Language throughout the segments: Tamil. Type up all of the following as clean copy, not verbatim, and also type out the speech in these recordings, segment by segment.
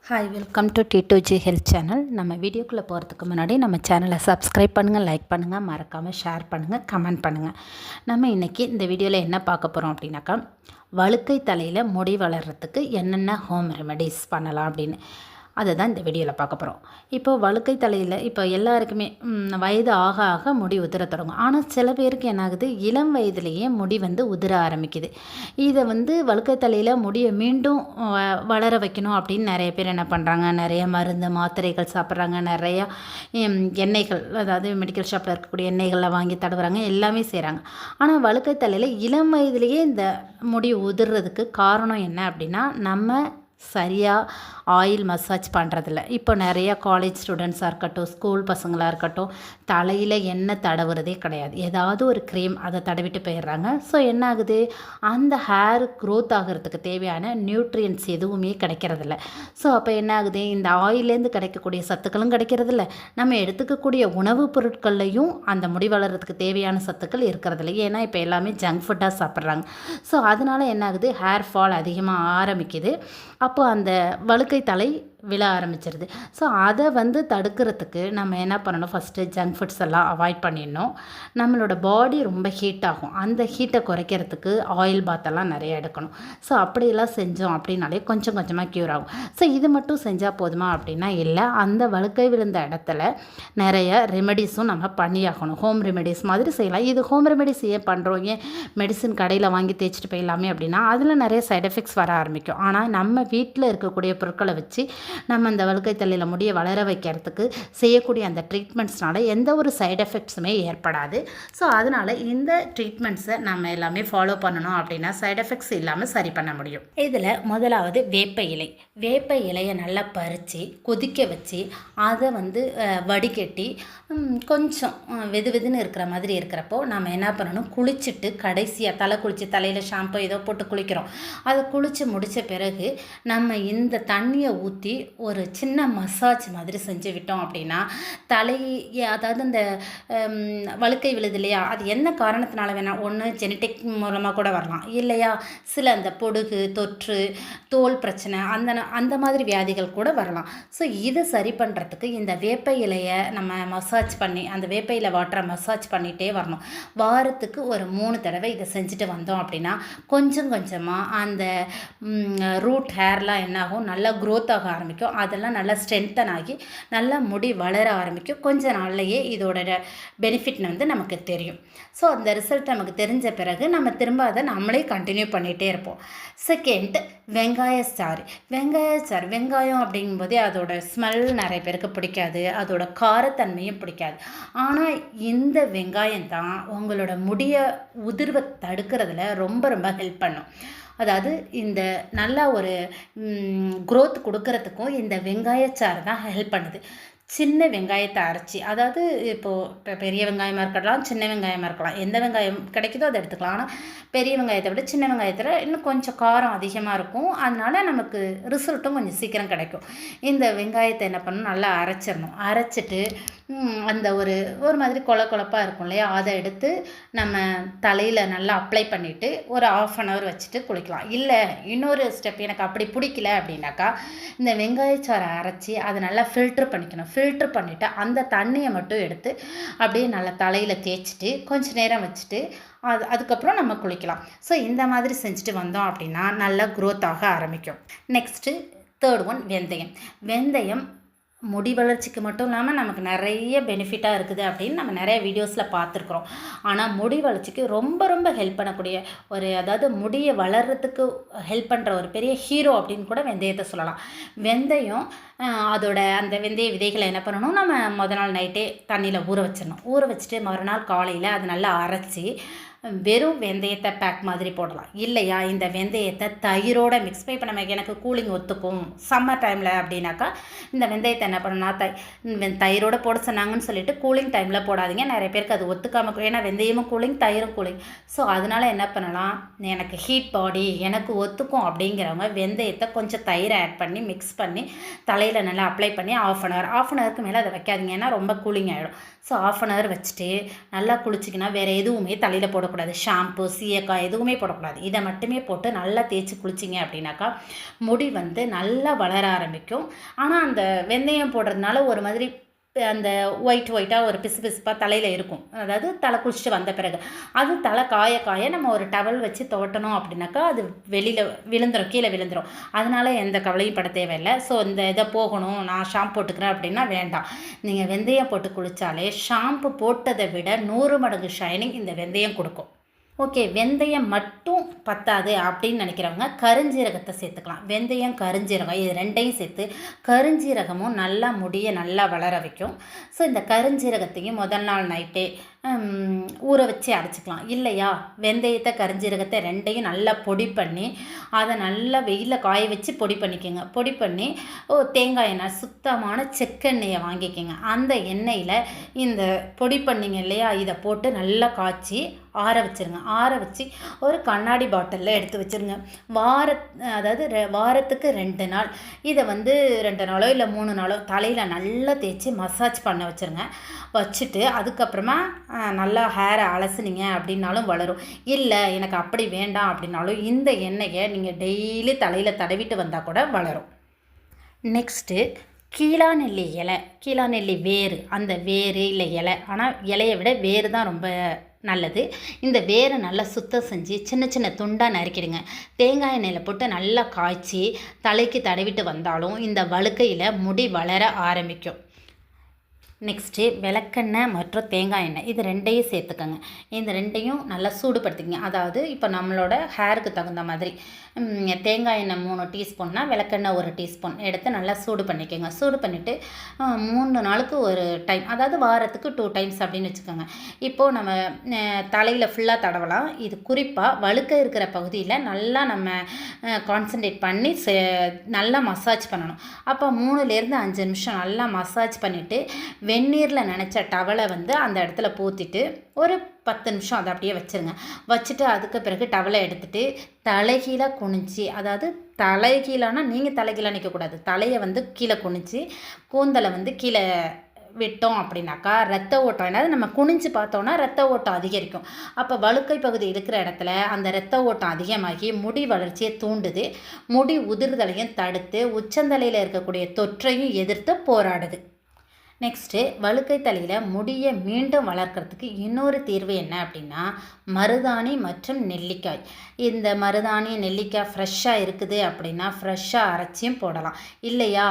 Hi, welcome to T2G health channel. நம்ம வீடியோக்குள்ளே போகிறதுக்கு முன்னாடி நம்ம சேனலை சப்ஸ்கிரைப் பண்ணுங்கள், லைக் பண்ணுங்கள், மறக்காமல் ஷேர் பண்ணுங்கள், கமெண்ட் பண்ணுங்கள். நம்ம இன்றைக்கி இந்த வீடியோவில் என்ன பார்க்க போகிறோம் அப்படின்னாக்கா, வழுக்கை தலையில் முடி வளர்கிறதுக்கு என்னென்ன ஹோம் ரெமெடிஸ் பண்ணலாம் அப்படின்னு அதை தான் இந்த வீடியோவில் பார்க்க போகிறோம். இப்போது வழுக்கை தலையில் இப்போ எல்லாருக்குமே வயது ஆக ஆக முடி உதிர தொடங்கும். ஆனால் சில பேருக்கு என்னாகுது, இளம் வயதுலேயே முடி உதிர ஆரம்பிக்குது. இதை வழுக்கை தலையில் முடியை மீண்டும் வளர வைக்கணும் அப்படின்னு நிறைய பேர் என்ன பண்ணுறாங்க, நிறைய மருந்து மாத்திரைகள் சாப்பிட்றாங்க, நிறையா எண்ணெய்கள், அதாவது மெடிக்கல் ஷாப்பில் இருக்கக்கூடிய எண்ணெய்களை வாங்கி தடவுறாங்க, எல்லாமே செய்கிறாங்க. ஆனால் வழுக்கை தலையில் இளம் வயதுலேயே இந்த முடி உதிர்றதுக்கு காரணம் என்ன அப்படின்னா, நம்ம சரியாக ஆயில் மசாஜ் பண்ணுறதில்ல. இப்போ நிறையா காலேஜ் ஸ்டூடெண்ட்ஸாக இருக்கட்டும், ஸ்கூல் பசங்களாக இருக்கட்டும், தலையில் எண்ணெய் தடவுறதே கிடையாது. ஏதாவது ஒரு க்ரீம் அதை தடவிட்டு போயிடுறாங்க. ஸோ என்ன ஆகுது, அந்த ஹேர் க்ரோத் ஆகிறதுக்கு தேவையான நியூட்ரியன்ஸ் எதுவுமே கிடைக்கிறதில்ல. ஸோ அப்போ என்ன ஆகுது, இந்த ஆயிலேருந்து கிடைக்கக்கூடிய சத்துக்களும் கிடைக்கிறதில்ல, நம்ம எடுத்துக்கக்கூடிய உணவுப் பொருட்கள்லையும் அந்த முடி வளர்கிறதுக்கு தேவையான சத்துக்கள் இருக்கிறதில்ல. ஏன்னா இப்போ எல்லாமே ஜங்க் ஃபுட்டாக சாப்பிட்றாங்க. ஸோ அதனால் என்ன ஆகுது, ஹேர் ஃபால் அதிகமாக ஆரம்பிக்குது. அப்போ அந்த வழுக்கை தலை விழ ஆரம்பிச்சிருது. ஸோ அதை தடுக்கிறதுக்கு நம்ம என்ன பண்ணணும், ஃபஸ்ட்டு ஜங்க் ஃபுட்ஸ் எல்லாம் அவாய்ட் பண்ணிடணும். நம்மளோட பாடி ரொம்ப ஹீட் ஆகும், அந்த ஹீட்டை குறைக்கிறதுக்கு ஆயில் பாத்தெல்லாம் நிறைய எடுக்கணும். ஸோ அப்படியெல்லாம் செஞ்சோம் அப்படின்னாலே கொஞ்சம் கொஞ்சமாக க்யூர் ஆகும். ஸோ இது மட்டும் செஞ்சால் போதுமா அப்படின்னா இல்லை, அந்த வழுக்கை விழுந்த இடத்துல நிறைய ரெமெடிஸும் நம்ம பண்ணியாகணும். ஹோம் ரெமெடிஸ் மாதிரி செய்யலாம். இது ஹோம் ரெமெடிஸ் ஏன் பண்ணுறோம், ஏன் மெடிசன் கடையில் வாங்கி தேய்ச்சிட்டு போயிடலாமே அப்படின்னா, அதில் நிறைய சைட் எஃபெக்ட்ஸ் வர ஆரம்பிக்கும். ஆனால் நம்ம வீட்டில் இருக்கக்கூடிய பொருட்களை வச்சு நம்ம அந்த வழுக்கை தலையில் முடியை வளர வைக்கிறதுக்கு செய்யக்கூடிய அந்த ட்ரீட்மெண்ட்ஸ்னால எந்த ஒரு சைடு எஃபெக்ட்ஸுமே ஏற்படாது. ஸோ அதனால் இந்த ட்ரீட்மெண்ட்ஸை நம்ம எல்லாமே ஃபாலோ பண்ணணும் அப்படின்னா சைடு எஃபெக்ட்ஸ் இல்லாமல் சரி பண்ண முடியும். இதில் முதலாவது வேப்ப இலை. வேப்ப இலையை நல்லா பறித்து கொதிக்க வச்சு அதை வடிகட்டி கொஞ்சம் வெது வெதுன்னு இருக்கிற மாதிரி இருக்கிறப்போ நம்ம என்ன பண்ணணும், குளிச்சுட்டு கடைசியாக தலை குளித்து தலையில் ஷாம்பு ஏதோ போட்டு குளிக்கிறோம், அதை குளித்து முடித்த பிறகு நம்ம இந்த தண்ணியை ஊற்றி ஒரு சின்ன மசாஜ் மாதிரி செஞ்சு விட்டோம் அப்படின்னா தலை, அதாவது இந்த வழுக்கை விழுது இல்லையா, அது என்ன காரணத்தினால வேணால், ஒன்று ஜெனட்டிக் மூலமாக கூட வரலாம், இல்லையா சில அந்த பொடுகு தொற்று, தோல் பிரச்சனை, அந்த மாதிரி வியாதிகள் கூட வரலாம். ஸோ இதை சரி பண்ணுறதுக்கு இந்த வேப்ப இலையை நம்ம மசாஜ் பண்ணி, அந்த வேப்ப இலை வாட்டரை மசாஜ் பண்ணிகிட்டே வரணும். வாரத்துக்கு ஒரு 3 தடவை இதை செஞ்சுட்டு வந்தோம் அப்படின்னா கொஞ்சம் கொஞ்சமாக அந்த ரூட் ஹேர்லாம் என்னாகும், நல்லா க்ரோத் ஆக ஆரம்பிக்கும். அதெல்லாம் நல்லா ஸ்ட்ரென்தன் ஆகி நல்லா முடி வளர ஆரம்பிக்கும். கொஞ்ச நாள்லையே இதோட பெனிஃபிட் நமக்கு தெரியும். ஸோ அந்த ரிசல்ட் நமக்கு தெரிஞ்ச பிறகு நம்ம திரும்ப அதை நம்மளே கண்டினியூ பண்ணிகிட்டே இருப்போம். செகண்ட், வெங்காயச்சாறு. வெங்காயம் அப்படிங்கும்போதே அதோட ஸ்மெல் நிறைய பேருக்கு பிடிக்காது, அதோட காரத்தன்மையும் பிடிக்காது. ஆனால் இந்த வெங்காயம் தான் உங்களோட முடியை உதிர்வை தடுக்கிறதுல ரொம்ப ரொம்ப ஹெல்ப் பண்ணும். அதாவது இந்த நல்லா ஒரு க்ரோத் கொடுக்கறதுக்கும் இந்த வெங்காயச்சாறு தான் ஹெல்ப் பண்ணுது. சின்ன வெங்காயத்தை அரைச்சி, அதாவது இப்போது பெரிய வெங்காயமாக இருக்கலாம், சின்ன வெங்காயமாக இருக்கலாம், எந்த வெங்காயம் கிடைக்குதோ அதை எடுத்துக்கலாம். ஆனால் பெரிய வெங்காயத்தை விட சின்ன வெங்காயத்தில் இன்னும் கொஞ்சம் காரம் அதிகமாக இருக்கும், அதனால் நமக்கு ரிசல்ட்டும் கொஞ்சம் சீக்கிரம் கிடைக்கும். இந்த வெங்காயத்தை என்ன பண்ணணும், நல்லா அரைச்சிடணும். அரைச்சிட்டு அந்த ஒரு மாதிரி கொழப்பாக இருக்கும் இல்லையா, அதை எடுத்து நம்ம தலையில் நல்லா அப்ளை பண்ணிவிட்டு ஒரு 1/2 hour வச்சுட்டு குளிக்கலாம். இல்லை இன்னொரு ஸ்டெப் எனக்கு அப்படி பிடிக்கல அப்படின்னாக்கா, இந்த வெங்காயச்சாறை அரைச்சி அதை நல்லா ஃபில்ட்ரு பண்ணிக்கணும். ஃபில்ட்ரு பண்ணிவிட்டு அந்த தண்ணியை மட்டும் எடுத்து அப்படியே நல்லா தலையில் தேய்ச்சிட்டு கொஞ்சம் நேரம் வச்சுட்டு அதுக்கப்புறம் நம்ம குளிக்கலாம். ஸோ இந்த மாதிரி செஞ்சுட்டு வந்தோம் அப்படின்னா நல்லா க்ரோத் ஆக ஆரம்பிக்கும். நெக்ஸ்ட்டு தேர்ட் ஒன், வெந்தயம் முடி வளர்ச்சிக்கு மட்டும் இல்லாமல் நமக்கு நிறைய பெனிஃபிட்டாக இருக்குது அப்படின்னு நம்ம நிறைய வீடியோஸில் பார்த்துருக்குறோம். ஆனால் முடி வளர்ச்சிக்கு ரொம்ப ரொம்ப ஹெல்ப் பண்ணக்கூடிய அதாவது முடியை வளர்கிறதுக்கு ஹெல்ப் பண்ணுற ஒரு பெரிய ஹீரோ அப்படின்னு கூட வெந்தயத்தை சொல்லலாம். வெந்தயம் அதோட அந்த வெந்தய விதைகளை என்ன பண்ணணும், நம்ம முதல் நாள் நைட்டே தண்ணியில் ஊற வச்சிடணும். ஊற வச்சுட்டு மறுநாள் காலையில் அதை நல்லா அரைச்சி வெறும் வெந்தயத்தை பேக் மாதிரி போடலாம். இல்லையா இந்த வெந்தயத்தை தயிரோட மிக்ஸ் பண்ணி, இப்போ நமக்கு எனக்கு கூலிங் ஒத்துக்கும் சம்மர் டைமில் அப்படின்னாக்கா இந்த வெந்தயத்தை என்ன பண்ணணும்னா தயிரோடு போட சொன்னாங்கன்னு சொல்லிட்டு கூலிங் டைமில் போடாதீங்க. நிறைய பேருக்கு அது ஒத்துக்காமல், ஏன்னா வெந்தயமும் கூலிங் தயிரும் கூலிங். ஸோ அதனால் என்ன பண்ணலாம், எனக்கு ஹீட் பாடி எனக்கு ஒத்துக்கும் அப்படிங்கிறவங்க வெந்தயத்தை கொஞ்சம் தயிரை ஆட் பண்ணி மிக்ஸ் பண்ணி தலையில் நல்லா அப்ளை பண்ணி 1/2 hour மேலே அதை வைக்காதீங்க, ஏன்னா ரொம்ப கூலிங் ஆகிடும். ஸோ 1/2 hour வச்சுட்டு நல்லா குளிச்சிங்கன்னா வேறு எதுவுமே தலையில் போட போடக்கூடாது. ஷாம்பு, சீயக்காய் எதுவுமே போடக்கூடாது. இதை மட்டுமே போட்டு நல்லா தேய்ச்சி குளிச்சிங்க அப்படின்னாக்கா முடி வந்து நல்லா வளர ஆரம்பிக்கும். ஆனால் அந்த வெந்தயம் போடுறதுனால ஒரு மாதிரி அந்த ஒயிட்டாக ஒரு பிசுபிசுப்பாக தலையில் இருக்கும். அதாவது தலை குளிச்சுட்டு வந்த பிறகு அது தலை காய காய நம்ம ஒரு டவல் வச்சு துவட்டணும் அப்படின்னாக்கா அது வெளியில் விழுந்துடும், கீழே விழுந்துடும். அதனால எந்த கவலையும் பட தேவையில்லை. ஸோ இந்த இதை போகணும், நான் ஷாம்பு போட்டுக்கிறேன் அப்படின்னா வேண்டாம். நீங்கள் வெந்தயம் போட்டு குளித்தாலே ஷாம்பு போட்டதை விட 100 மடங்கு ஷைனிங் இந்த வெந்தயம் கொடுக்கும். ஓகே, வெந்தயம் மட்டும் பத்தாது அப்படின்னு நினைக்கிறவங்க கருஞ்சீரகத்தை சேர்த்துக்கலாம். வெந்தயம், கருஞ்சீரகம் இது ரெண்டையும் சேர்த்து கருஞ்சீரகமும் நல்லா முடியை நல்லா வளர வைக்கும். ஸோ இந்த கருஞ்சீரகத்தையும் முதல் நாள் நைட்டே ஊற வச்சு அரைச்சிக்கலாம். இல்லையா, வெந்தயத்தை கருஞ்சீரகத்தை ரெண்டையும் நல்லா பொடி பண்ணி அதை நல்லா வெயிலில் காய வச்சு பொடி பண்ணிக்கோங்க. பொடி பண்ணி தேங்காய் எண்ணெய், சுத்தமான செக்கெண்ணெயை வாங்கிக்கோங்க. அந்த எண்ணெயில் இந்த பொடி பண்ணிங்க இல்லையா, இதை போட்டு நல்லா காய்ச்சி ஆற வச்சுருங்க. ஆற வச்சு ஒரு கண்ணாடி பாட்டிலில் எடுத்து வச்சுருங்க. அதாவது வாரத்துக்கு 2 நாள் இதை வந்து 2 நாளோ இல்லை 3 நாளோ தலையில் நல்லா தேய்ச்சி மசாஜ் பண்ண வச்சுருங்க. வச்சுட்டு அதுக்கப்புறமா நல்லா ஹேரை அலசுனீங்க அப்படின்னாலும் வளரும். இல்லை எனக்கு அப்படி வேண்டாம் அப்படின்னாலும் இந்த எண்ணெயை நீங்கள் டெய்லி தலையில் தடவிட்டு வந்தால் கூட வளரும். நெக்ஸ்ட்டு கீழாநெல்லி இலை, கீழாநெல்லி வேர், அந்த வேர் இல்லை இலை, ஆனால் இலையை விட வேர் தான் ரொம்ப நல்லது. இந்த வேரை நல்லா சுத்தம் செஞ்சு சின்ன சின்ன துண்டாக நறுக்கிடுங்க. தேங்காய் எண்ணெயில் போட்டு நல்லா காய்ச்சி தலைக்கு தடவிட்டு வந்தாலும் இந்த வழுக்கையில் முடி வளர ஆரம்பிக்கும். நெக்ஸ்ட்டு விளக்கெண்ணெய் மற்றும் தேங்காய் எண்ணெய் இது ரெண்டையும் சேர்த்துக்கோங்க. இந்த ரெண்டையும் நல்லா சூடுபடுத்திக்கங்க. அதாவது இப்போ நம்மளோட ஹேருக்கு தகுந்த மாதிரி தேங்காய் எண்ணெய் 3 டீஸ்பூன்னா விளக்கெண்ணெய் 1 டீஸ்பூன் எடுத்து நல்லா சூடு பண்ணிக்கோங்க. சூடு பண்ணிவிட்டு 3 நாளுக்கு ஒரு டைம், அதாவது வாரத்துக்கு 2 டைம்ஸ் அப்படின்னு வச்சுக்கோங்க. இப்போது நம்ம தலையில் ஃபுல்லாக தடவலாம். இது குறிப்பாக வழுக்க இருக்கிற பகுதியில் நல்லா நம்ம கான்சன்ட்ரேட் பண்ணி நல்லா மசாஜ் பண்ணணும். அப்போ 3லேருந்து 5 நிமிஷம் நல்லா மசாஜ் பண்ணிவிட்டு வெந்நீரில் நனைச்ச டவலை வந்து அந்த இடத்துல பூத்திட்டு ஒரு 10 நிமிஷம் அதை அப்படியே வச்சுருங்க. வச்சுட்டு அதுக்கு பிறகு டவலை எடுத்துகிட்டு தலைகீழாக குனிஞ்சி, அதாவது தலைகீழானா நீங்கள் தலைகீழாக நிற்கக்கூடாது, தலையை வந்து கீழே குனிஞ்சி கூந்தலை வந்து கீழே விட்டோம் அப்படின்னாக்கா ரத்த ஓட்டம், ஏன்னா நம்ம குனிஞ்சு பார்த்தோன்னா ரத்த ஓட்டம் அதிகரிக்கும். அப்போ வழுக்கை பகுதி இருக்கிற இடத்துல அந்த ரத்த ஓட்டம் அதிகமாகி முடி வளர்ச்சியை தூண்டுது. முடி உதிர்தலையும் தடுத்து உச்சந்தலையில் இருக்கக்கூடிய தொற்றையும் எதிர்த்து போராடுது. நெக்ஸ்ட்டு வழுக்கை தலையில் முடியை மீண்டும் வளர்க்குறதுக்கு இன்னொரு தீர்வு என்ன அப்படின்னா மருதாணி மற்றும் நெல்லிக்காய். இந்த மருதாணி நெல்லிக்காய் ஃப்ரெஷ்ஷாக இருக்குது அப்படின்னா ஃப்ரெஷ்ஷாக அரைச்சியும் போடலாம். இல்லையா,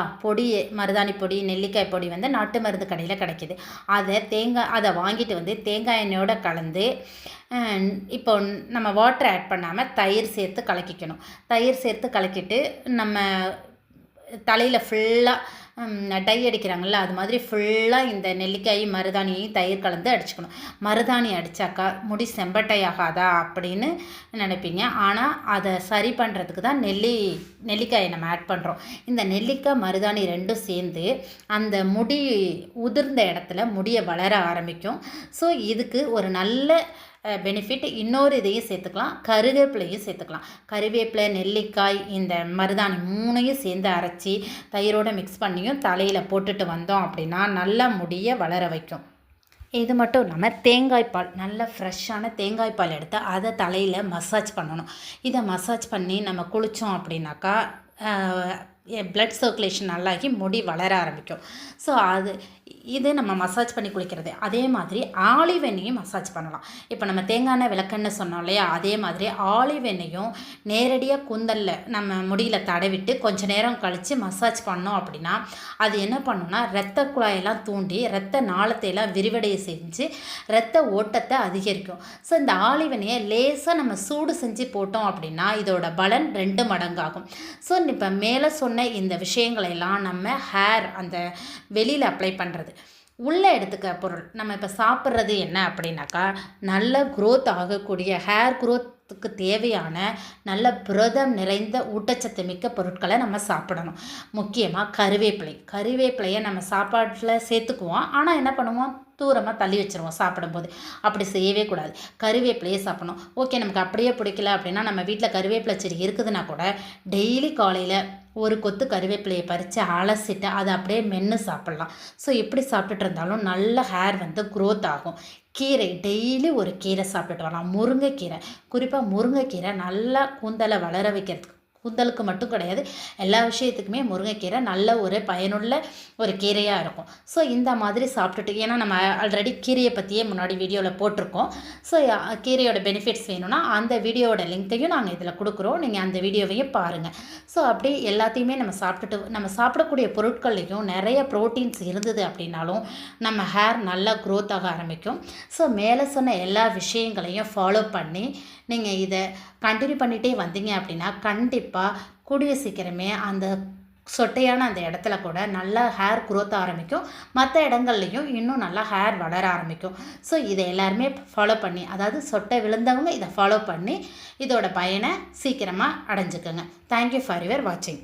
மருதாணி பொடி, நெல்லிக்காய் பொடி வந்து நாட்டு மருந்து கடையில் கிடைக்கிது. அதை வாங்கிட்டு வந்து தேங்காய் எண்ணெயோடு கலந்து இப்போ நம்ம வாட்டர் ஆட் பண்ணாமல் தயிர் சேர்த்து கலக்கிக்கணும். தயிர் சேர்த்து கலக்கிட்டு நம்ம தலையில் ஃபுல்லாக டை அடிக்கிறாங்கள்ல, அது மாதிரி ஃபுல்லாக இந்த நெல்லிக்காய் மருதாணியையும் தயிர் கலந்து அடிச்சுக்கணும். மருதாணி அடித்தாக்கா முடி செம்பட்டை ஆகாதா அப்படின்னு நினைப்பீங்க. ஆனால் அதை சரி பண்ணுறதுக்கு தான் நெல்லிக்காயை நம்ம ஆட் பண்ணுறோம். இந்த நெல்லிக்காய் மருதாணி ரெண்டும் சேர்ந்து அந்த முடி உதிர்ந்த இடத்துல முடியை வளர ஆரம்பிக்கும். ஸோ இதுக்கு ஒரு நல்ல பெனிஃபிட். இன்னொரு இதையும் சேர்த்துக்கலாம், கருவேப்பிலையும் சேர்த்துக்கலாம். கருவேப்பிலை, நெல்லிக்காய், இந்த மருதாணி 3ஐயும் சேர்ந்து அரைச்சி தயிரோடு மிக்ஸ் பண்ணியும் தலையில் போட்டுட்டு வந்தோம் அப்படின்னா நல்லா முடியை வளர வைக்கும். இது மட்டும் இல்லாமல் தேங்காய்ப்பால், நல்ல ஃப்ரெஷ்ஷான தேங்காய்ப்பால் எடுத்து அதை தலையில் மசாஜ் பண்ணணும். இதை மசாஜ் பண்ணி நம்ம குளித்தோம் அப்படின்னாக்கா பிளட் சர்க்குலேஷன் நல்லாகி முடி வளர ஆரம்பிக்கும். ஸோ இது நம்ம மசாஜ் பண்ணி குளிக்கிறது. அதே மாதிரி ஆலிவ் எண்ணெயும் மசாஜ் பண்ணலாம். இப்போ நம்ம தேங்காய் எண்ணெய், விளக்கெண்ணெய் சொன்னோம் இல்லையா, அதே மாதிரி ஆலிவ் எண்ணெயும் நேரடியாக கூந்தலில் நம்ம முடியில் தடவிட்டு கொஞ்சம் நேரம் கழித்து மசாஜ் பண்ணோம் அப்படின்னா அது என்ன பண்ணுன்னா இரத்த குழாயெல்லாம் தூண்டி இரத்த நாளத்தையெல்லாம் விரிவடைய செஞ்சு இரத்த ஓட்டத்தை அதிகரிக்கும். ஸோ இந்த ஆலிவ் எண்ணெயை லேசாக நம்ம சூடு செஞ்சு போட்டோம் அப்படின்னா இதோட பலன் 2 மடங்காகும். ஸோ இப்போ மேலே சொன்ன இந்த விஷயங்களெல்லாம் நம்ம ஹேர் அந்த வெளியில் அப்ளை பண்ணுறது. உள்ளே எடுத்துக்க பொருள் நம்ம இப்போ சாப்பிட்றது என்ன அப்படின்னாக்கா நல்ல க்ரோத் ஆகக்கூடிய ஹேர் க்ரோத்துக்கு தேவையான நல்ல புரதம் நிறைந்த ஊட்டச்சத்து மிக்க பொருட்களை நம்ம சாப்பிடணும். முக்கியமாக கருவேப்பிலையை நம்ம சாப்பாட்டில் சேர்த்துக்குவோம். ஆனால் என்ன பண்ணுவோம், தூரமாக தள்ளி வச்சுருவோம் சாப்பிடும்போது. அப்படி செய்யவே கூடாது. கருவேப்பிலையே சாப்பிடணும். ஓகே, நமக்கு அப்படியே பிடிக்கல அப்படின்னா நம்ம வீட்டில் கருவேப்பிலை செடி இருக்குதுன்னா கூட டெய்லி காலையில் ஒரு கொத்து கருவேப்பிலையை பறித்து அலசிட்டு அதை அப்படியே மென்று சாப்பிட்லாம். ஸோ இப்படி சாப்பிட்டுட்டு இருந்தாலும் நல்ல ஹேர் வந்து க்ரோத் ஆகும். கீரை டெய்லி ஒரு கீரை சாப்பிட்டுட்டு வரலாம். முருங்கைக்கீரை, குறிப்பாக முருங்கைக்கீரை நல்லா கூந்தலை வளர வைக்கிறதுக்கு, கூந்தலுக்கு மட்டும் கிடையாது, எல்லா விஷயத்துக்குமே முருங்கைக்கீரை நல்ல ஒரு பயனுள்ள ஒரு கீரையாக இருக்கும். ஸோ இந்த மாதிரி சாப்பிட்டுட்டு, ஏன்னா நம்ம ஆல்ரெடி கீரையை பற்றியே முன்னாடி வீடியோவில் போட்டிருக்கோம். ஸோ கீரையோட பெனிஃபிட்ஸ் வேணும்னா அந்த வீடியோவோட லிங்க்கையும் நாங்கள் இதில் கொடுக்குறோம், நீங்கள் அந்த வீடியோவையும் பாருங்கள். ஸோ அப்படி எல்லாத்தையுமே நம்ம சாப்பிட்டுட்டு, நம்ம சாப்பிடக்கூடிய பொருட்கள்லையும் நிறைய ப்ரோட்டீன்ஸ் இருந்தது அப்படின்னாலும் நம்ம ஹேர் நல்லா க்ரோத் ஆக ஆரம்பிக்கும். ஸோ மேலே சொன்ன எல்லா விஷயங்களையும் ஃபாலோ பண்ணி நீங்கள் இதை கண்டினியூ பண்ணிகிட்டே வந்தீங்க அப்படின்னா கண்டிப்பாக கூடிய சீக்கிரமே அந்த சொட்டையான அந்த இடத்துல கூட நல்லா ஹேர் க்ரோத் ஆரம்பிக்கும். மற்ற இடங்கள்லையும் இன்னும் நல்லா ஹேர் வளர ஆரம்பிக்கும். ஸோ இதை எல்லாருமே ஃபாலோ பண்ணி, அதாவது சொட்டை விழுந்தவங்க இதை ஃபாலோ பண்ணி இதோட பயனை சீக்கிரமாக அடைஞ்சுக்கோங்க. தேங்க்யூ ஃபார் யுவர் வாட்சிங்.